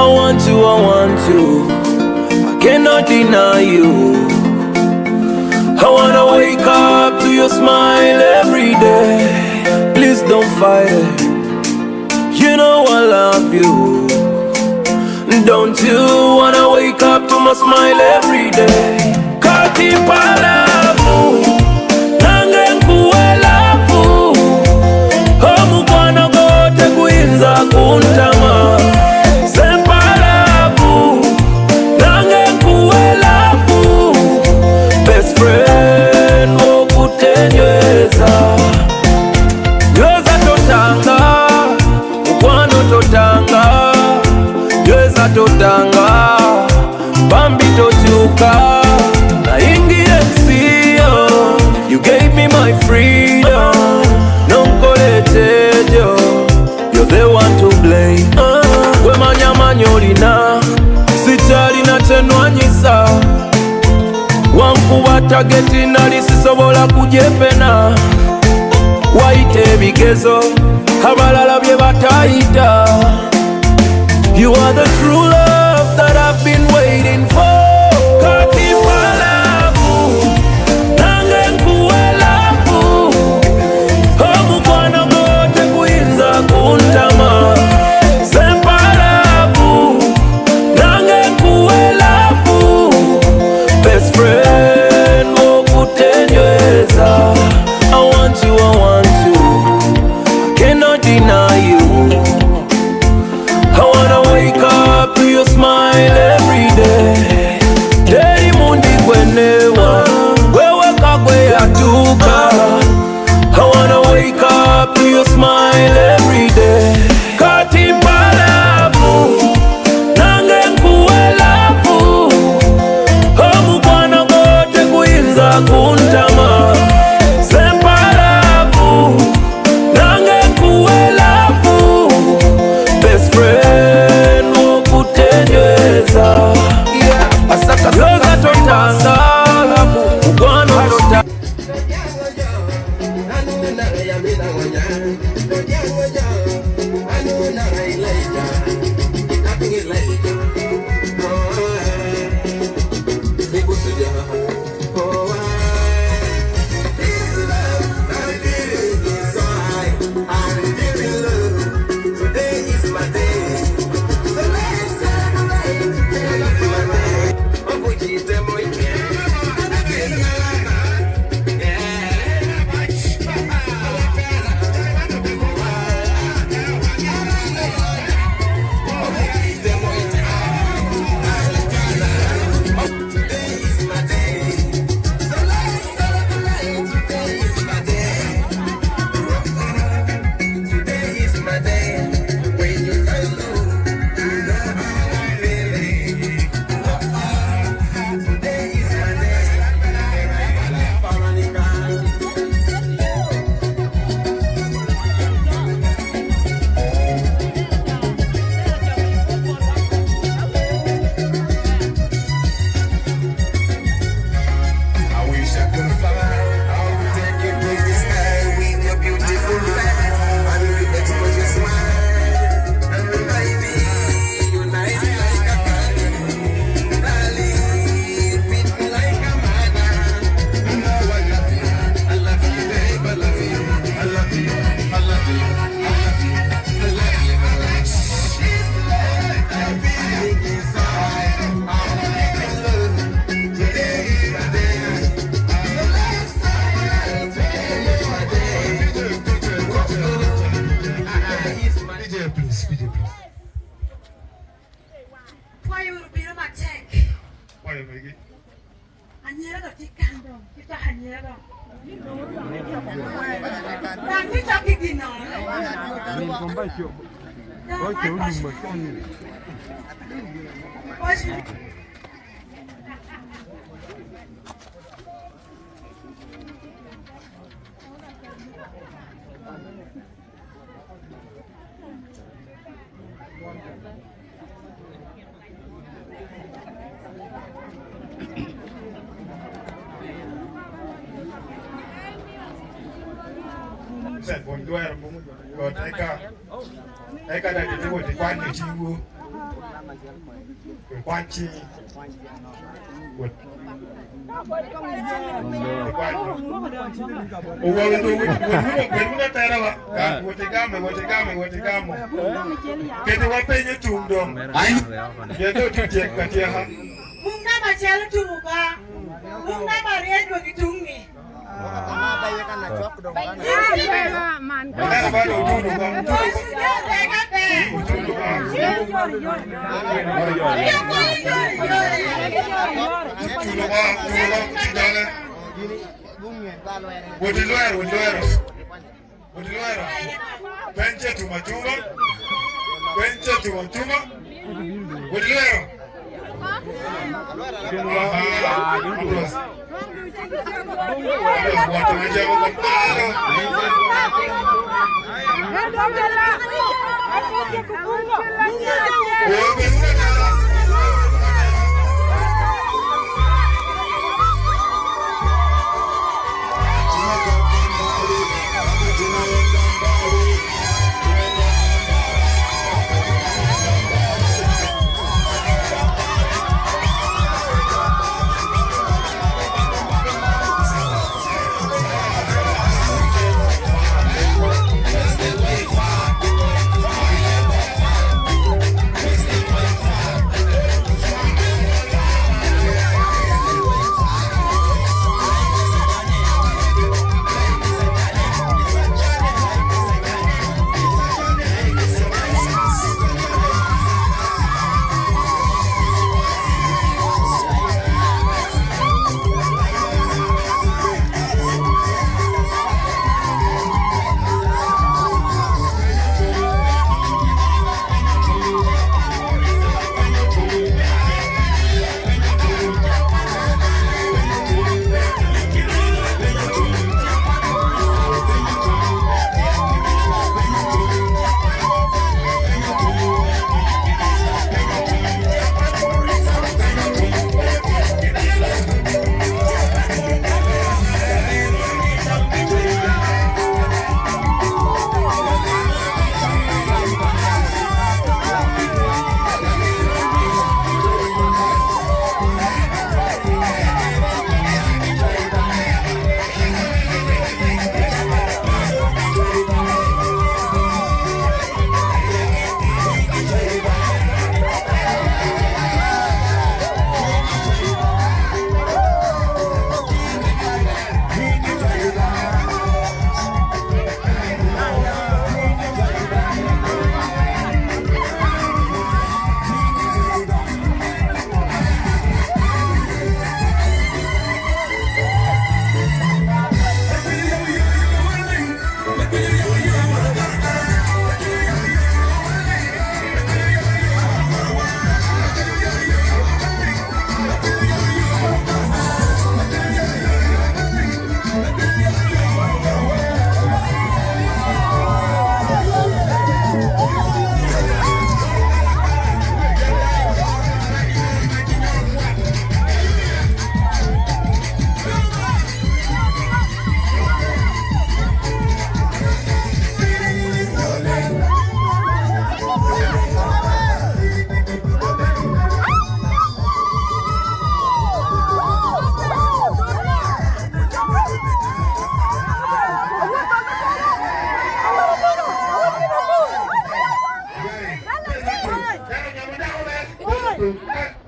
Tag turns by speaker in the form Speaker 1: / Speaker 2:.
Speaker 1: I want you, I cannot deny you. I wanna wake up to your smile every day. Please don't fight it. You know I love you. Don't you wanna wake up to my smile every day? Kati palavu, nange nkuwelavu. Omukwana gote kuyinza kuntama. Sempalavu, nange nkuwelavu. Best friend wokutenyweza. Nyweza totanga, mukwano totanga. Nyweza totanga, bambi totuka. Naingie siyo, you gave me my freedom. Nonkoletejo, you're the one to blame. Gwe manyamanyolina, sichalina chenwanyisa. Wankuba tageti nali sisobola kujepena. Waite bigezo, abalala bye batayita. You are the true love that I've been waiting for. Kati palavu, nange nkuwelavu. Omukwana gote kuyinza kuntama. Sempalavu, nange nkuwelavu. Best friend wokutenyweza. I want you, I cannot deny you. I wanna wake up to your smile every day. Daily mundi kwenewa, wewe kakwe yatuka. I wanna wake up to your smile every day. Kati palavu, nange nkuwelavu. Omukwana gote kuyinza kuntama. Sempalavu, nange nkuwelavu. Best friend wokutenyweza. Nyweza totanga, mukwano totanga.
Speaker 2: Set one to air, but I can't. I can't. Kwanchi Kete wapenye tungdo Yeto tujek katia ha
Speaker 3: Bunga macelo tumuka Bunga mariedwa kitungi
Speaker 2: Benche tumatuma
Speaker 4: Ôi.